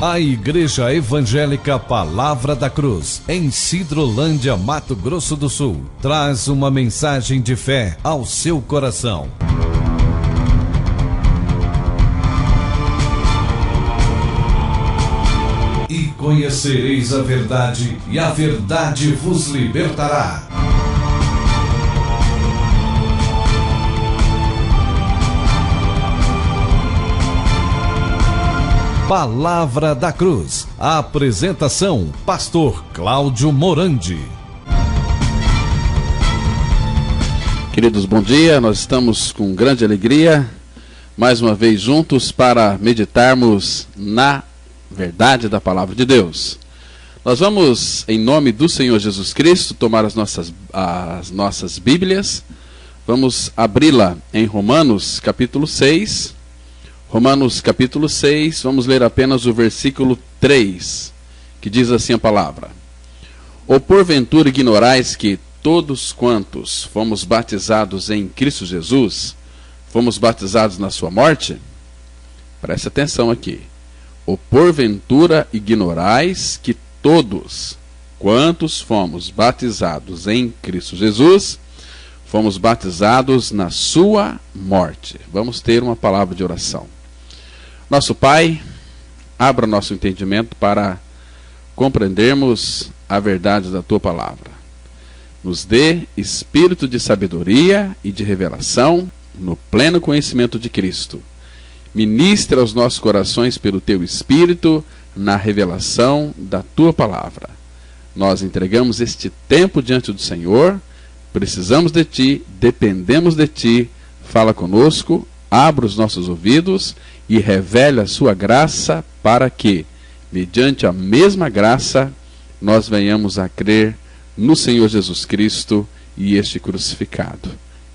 A Igreja Evangélica Palavra da Cruz, em Sidrolândia, Mato Grosso do Sul, traz uma mensagem de fé ao seu coração. E conhecereis a verdade, e a verdade vos libertará. Palavra da Cruz. A apresentação, Pastor Cláudio Morandi. Queridos, bom dia. Nós estamos com grande alegria, mais uma vez juntos para meditarmos na verdade da Palavra de Deus. Nós vamos, em nome do Senhor Jesus Cristo, tomar as nossas Bíblias. Vamos abri-la em Romanos capítulo 6. Romanos capítulo 6, vamos ler apenas o versículo 3, que diz assim a palavra: Ou porventura ignorais que todos quantos fomos batizados em Cristo Jesus, fomos batizados na sua morte? Preste atenção aqui. Ou porventura ignorais que todos quantos fomos batizados em Cristo Jesus, fomos batizados na sua morte. Vamos ter uma palavra de oração. Nosso Pai, abra nosso entendimento para compreendermos a verdade da Tua Palavra. Nos dê espírito de sabedoria e de revelação no pleno conhecimento de Cristo. Ministre aos nossos corações pelo Teu Espírito na revelação da Tua Palavra. Nós entregamos este tempo diante do Senhor, precisamos de Ti, dependemos de Ti. Fala conosco, abra os nossos ouvidos e revele a sua graça para que, mediante a mesma graça, nós venhamos a crer no Senhor Jesus Cristo e este crucificado.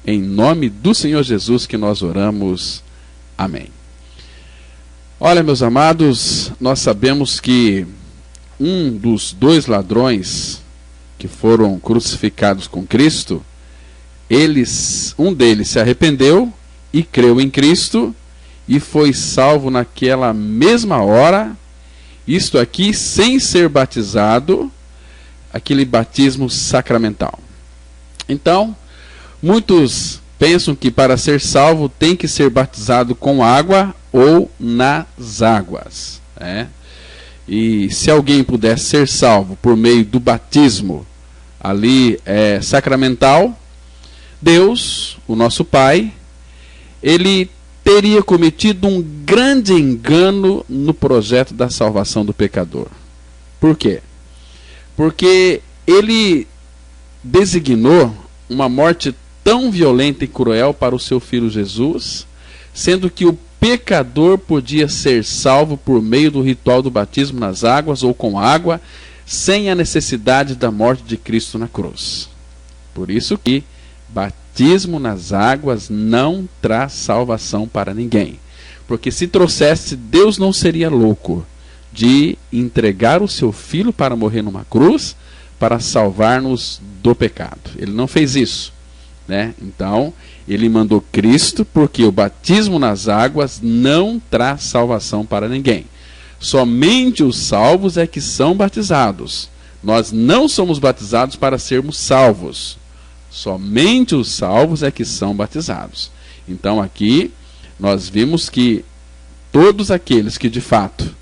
Em nome do Senhor Jesus que nós oramos. Amém. Olha, meus amados, nós sabemos que um dos dois ladrões que foram crucificados com Cristo, um deles se arrependeu e creu em Cristo e foi salvo naquela mesma hora, isto aqui sem ser batizado, aquele batismo sacramental. Então, muitos pensam que para ser salvo tem que ser batizado com água ou nas águas, né? E se alguém pudesse ser salvo por meio do batismo ali sacramental, Deus, o nosso Pai, Ele teria cometido um grande engano no projeto da salvação do pecador. Por quê? Porque Ele designou uma morte tão violenta e cruel para o seu Filho Jesus, sendo que o pecador podia ser salvo por meio do ritual do batismo nas águas ou com água, sem a necessidade da morte de Cristo na cruz. Por isso que batismo nas águas não traz salvação para ninguém. Porque se trouxesse, Deus não seria louco de entregar o seu Filho para morrer numa cruz para salvar-nos do pecado. Ele não fez isso, né? Então, Ele mandou Cristo porque o batismo nas águas não traz salvação para ninguém. Somente os salvos é que são batizados. Nós não somos batizados para sermos salvos. Somente os salvos é que são batizados. Então aqui nós vimos que todos aqueles que de fato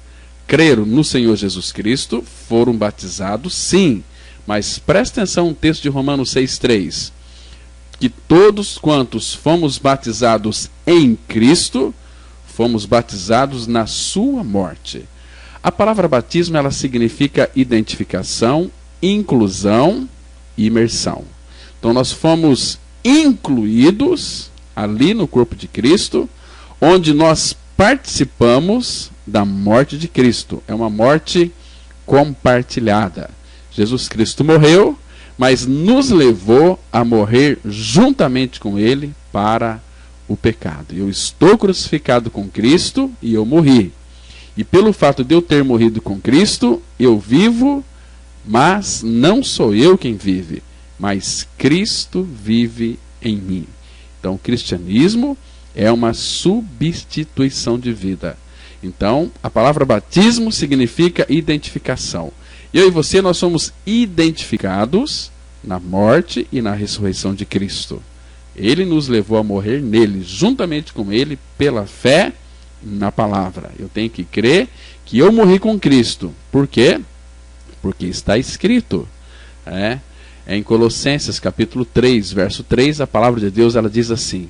creram no Senhor Jesus Cristo foram batizados, sim. Mas presta atenção no texto de Romanos 6,3. Que todos quantos fomos batizados em Cristo, fomos batizados na sua morte. A palavra batismo, ela significa identificação, inclusão e imersão. Então nós fomos incluídos ali no corpo de Cristo, onde nós participamos da morte de Cristo. É uma morte compartilhada. Jesus Cristo morreu, mas nos levou a morrer juntamente com Ele para o pecado. Eu estou crucificado com Cristo e eu morri. E pelo fato de eu ter morrido com Cristo, eu vivo, mas não sou eu quem vive, mas Cristo vive em mim. Então, o cristianismo é uma substituição de vida. Então, a palavra batismo significa identificação. Eu e você, nós somos identificados na morte e na ressurreição de Cristo. Ele nos levou a morrer nele, juntamente com ele, pela fé na palavra. Eu tenho que crer que eu morri com Cristo. Por quê? Porque está escrito. Em Colossenses capítulo 3, verso 3, a palavra de Deus ela diz assim: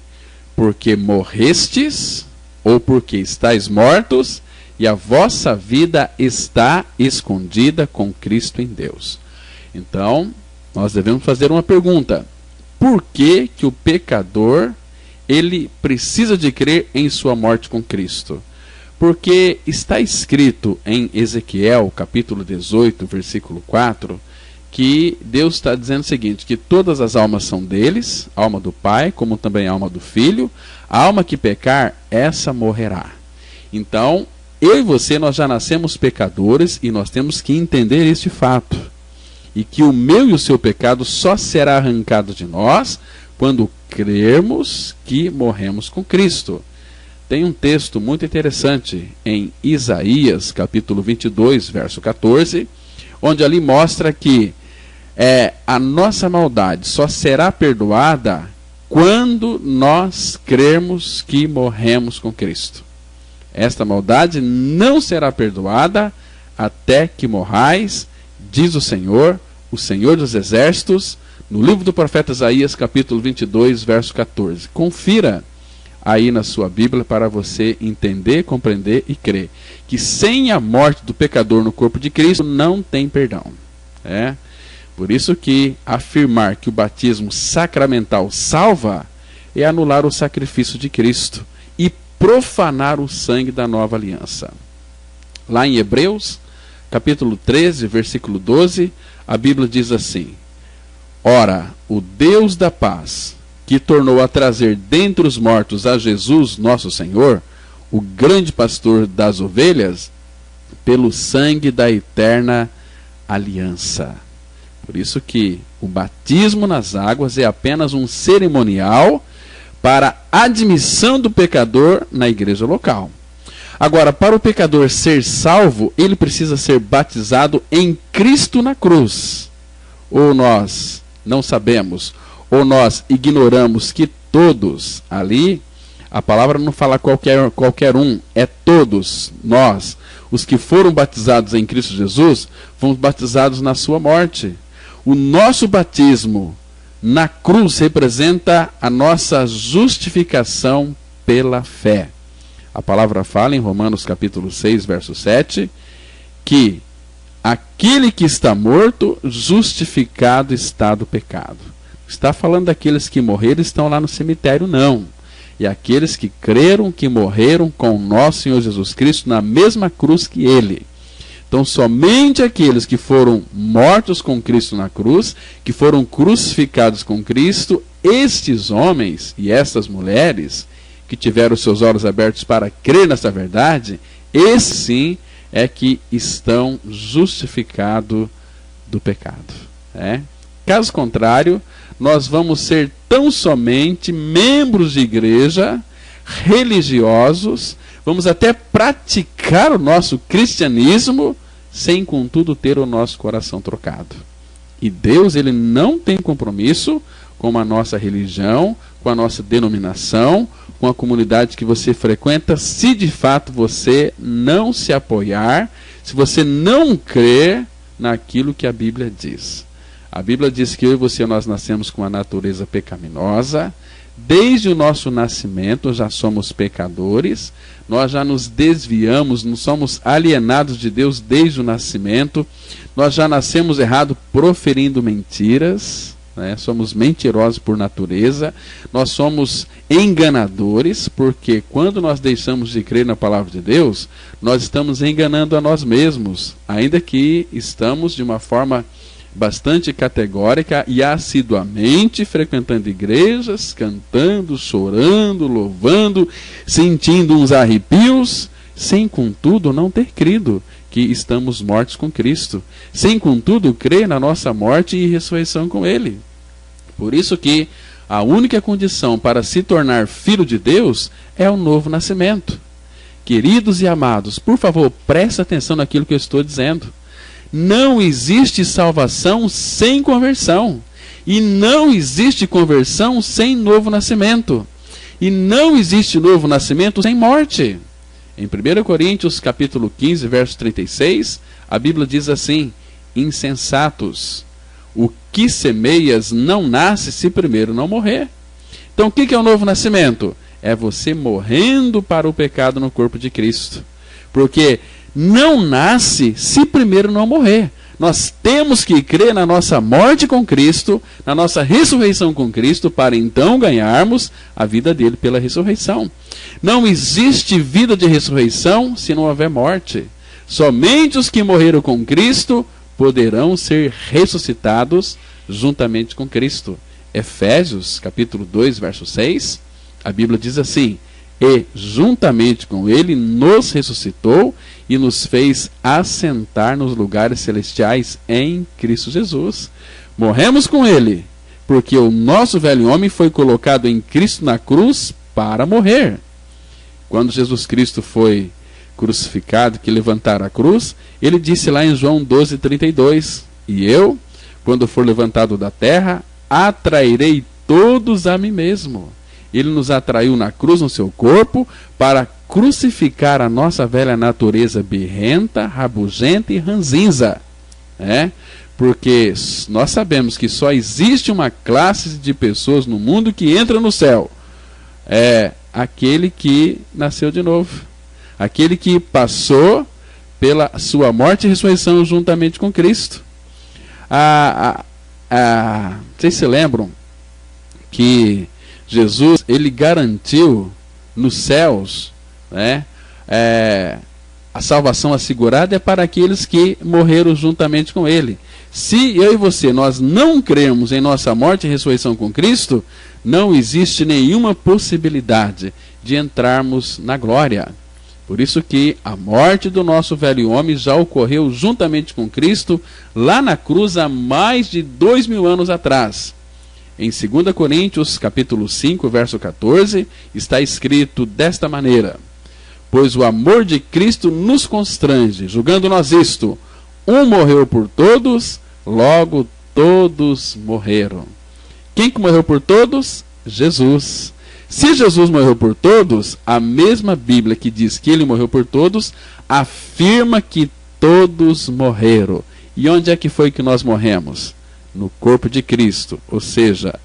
porque morrestes, ou porque estáis mortos, e a vossa vida está escondida com Cristo em Deus. Então, nós devemos fazer uma pergunta: por que que o pecador ele precisa de crer em sua morte com Cristo? Porque está escrito em Ezequiel, capítulo 18, versículo 4, que Deus está dizendo o seguinte, que todas as almas são deles, a alma do Pai, como também a alma do Filho, a alma que pecar, essa morrerá. Então, eu e você, nós já nascemos pecadores e nós temos que entender este fato. E que o meu e o seu pecado só será arrancado de nós quando crermos que morremos com Cristo. Tem um texto muito interessante em Isaías, capítulo 22, verso 14, onde ali mostra que a nossa maldade só será perdoada quando nós crermos que morremos com Cristo. Esta maldade não será perdoada até que morrais, diz o Senhor dos Exércitos, no livro do profeta Isaías, capítulo 22, verso 14. Confira aí na sua Bíblia para você entender, compreender e crer que sem a morte do pecador no corpo de Cristo não tem perdão. Por isso que afirmar que o batismo sacramental salva é anular o sacrifício de Cristo e profanar o sangue da nova aliança. Lá em Hebreus, capítulo 13, versículo 12, a Bíblia diz assim: ora, o Deus da paz, que tornou a trazer dentre os mortos a Jesus, nosso Senhor, o grande pastor das ovelhas, pelo sangue da eterna aliança. Por isso que o batismo nas águas é apenas um cerimonial para a admissão do pecador na igreja local. Agora, para o pecador ser salvo, ele precisa ser batizado em Cristo na cruz. Ou nós não sabemos, ou nós ignoramos que todos ali, a palavra não fala qualquer um, é todos nós, os que foram batizados em Cristo Jesus, fomos batizados na sua morte. O nosso batismo na cruz representa a nossa justificação pela fé. A palavra fala em Romanos capítulo 6, verso 7, que aquele que está morto, justificado está do pecado. Está falando daqueles que morreram e estão lá no cemitério, não. E aqueles que creram que morreram com o nosso Senhor Jesus Cristo na mesma cruz que ele. Então, somente aqueles que foram mortos com Cristo na cruz, que foram crucificados com Cristo, estes homens e estas mulheres, que tiveram seus olhos abertos para crer nessa verdade, esses sim é que estão justificados do pecado. Caso contrário, nós vamos ser tão somente membros de igreja, religiosos, vamos até praticar o nosso cristianismo, sem contudo ter o nosso coração trocado. E Deus, ele não tem compromisso com a nossa religião, com a nossa denominação, com a comunidade que você frequenta, se de fato você não se apoiar, se você não crer naquilo que a Bíblia diz. A Bíblia diz que eu e você, nós nascemos com a natureza pecaminosa. Desde o nosso nascimento já somos pecadores, nós já nos desviamos, não somos alienados de Deus desde o nascimento, nós já nascemos errado proferindo mentiras, somos mentirosos por natureza, nós somos enganadores, porque quando nós deixamos de crer na palavra de Deus, nós estamos enganando a nós mesmos, ainda que estamos de uma forma bastante categórica e assiduamente frequentando igrejas, cantando, chorando, louvando, sentindo uns arrepios, sem contudo não ter crido que estamos mortos com Cristo, sem contudo crer na nossa morte e ressurreição com Ele. Por isso que a única condição para se tornar filho de Deus é o novo nascimento. Queridos e amados, por favor, preste atenção naquilo que eu estou dizendo. Não existe salvação sem conversão. E não existe conversão sem novo nascimento. E não existe novo nascimento sem morte. Em 1 Coríntios capítulo 15, verso 36, a Bíblia diz assim: insensatos, o que semeias não nasce se primeiro não morrer. Então o que é o novo nascimento? É você morrendo para o pecado no corpo de Cristo. Porque não nasce se primeiro não morrer. Nós temos que crer na nossa morte com Cristo, na nossa ressurreição com Cristo, para então ganharmos a vida dele pela ressurreição. Não existe vida de ressurreição se não houver morte. Somente os que morreram com Cristo poderão ser ressuscitados juntamente com Cristo. Efésios, capítulo 2, verso 6, a Bíblia diz assim: e juntamente com ele nos ressuscitou e nos fez assentar nos lugares celestiais em Cristo Jesus. Morremos com ele, porque o nosso velho homem foi colocado em Cristo na cruz para morrer. Quando Jesus Cristo foi crucificado, que levantaram a cruz, ele disse lá em João 12:32, e eu, quando for levantado da terra, atrairei todos a mim mesmo. Ele nos atraiu na cruz, no seu corpo, para crucificar a nossa velha natureza birrenta, rabugenta e ranzinza. Porque nós sabemos que só existe uma classe de pessoas no mundo que entra no céu. É aquele que nasceu de novo. Aquele que passou pela sua morte e ressurreição juntamente com Cristo. Vocês se lembram que Jesus, ele garantiu nos céus, a salvação assegurada é para aqueles que morreram juntamente com ele. Se eu e você, nós não cremos em nossa morte e ressurreição com Cristo, não existe nenhuma possibilidade de entrarmos na glória. Por isso que a morte do nosso velho homem já ocorreu juntamente com Cristo lá na cruz há mais de 2000 anos atrás. Em 2 Coríntios, capítulo 5, verso 14, está escrito desta maneira: pois o amor de Cristo nos constrange, julgando nós isto: um morreu por todos, logo todos morreram. Quem que morreu por todos? Jesus. Se Jesus morreu por todos, a mesma Bíblia que diz que ele morreu por todos, afirma que todos morreram. E onde é que foi que nós morremos? No corpo de Cristo. Ou seja,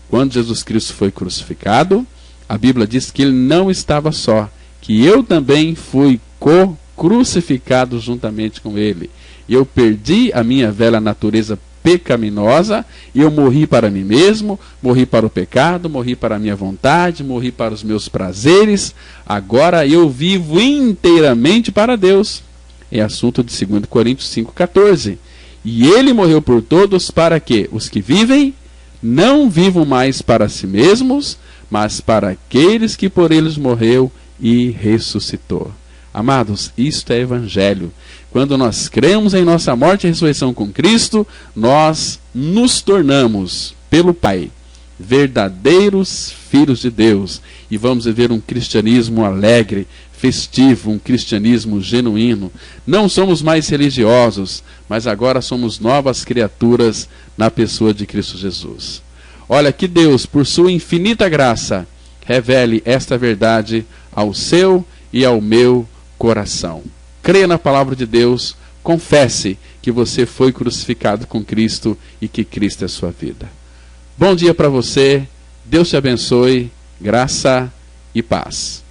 quando Jesus Cristo foi crucificado, a Bíblia diz que ele não estava só, que eu também fui crucificado juntamente com ele. Eu perdi a minha velha natureza pecaminosa e eu morri para mim mesmo, morri para o pecado, morri para a minha vontade, morri para os meus prazeres. Agora eu vivo inteiramente para Deus. É assunto de 2 Coríntios 5,14. E ele morreu por todos para que os que vivem não vivam mais para si mesmos, mas para aqueles que por eles morreu e ressuscitou. Amados, isto é evangelho. Quando nós cremos em nossa morte e ressurreição com Cristo, nós nos tornamos, pelo Pai, verdadeiros filhos de Deus. E vamos viver um cristianismo alegre, festivo, um cristianismo genuíno. Não somos mais religiosos, mas agora somos novas criaturas na pessoa de Cristo Jesus. Olha, que Deus, por sua infinita graça, revele esta verdade ao seu e ao meu coração. Creia na palavra de Deus, confesse que você foi crucificado com Cristo e que Cristo é sua vida. Bom dia para você, Deus te abençoe, graça e paz.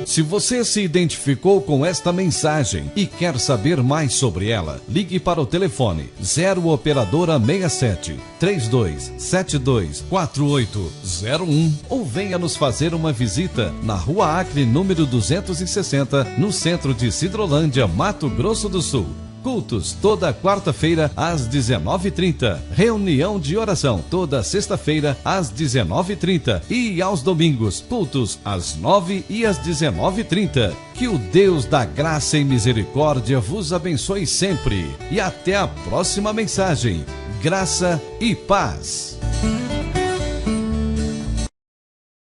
Se você se identificou com esta mensagem e quer saber mais sobre ela, ligue para o telefone 0 operadora 67 3272 4801 ou venha nos fazer uma visita na Rua Acre, número 260, no centro de Sidrolândia, Mato Grosso do Sul. Cultos toda quarta-feira às 19h30. Reunião de oração toda sexta-feira às 19h30. E aos domingos, cultos às 9h e às 19h30. Que o Deus da graça e misericórdia vos abençoe sempre. E até a próxima mensagem. Graça e paz.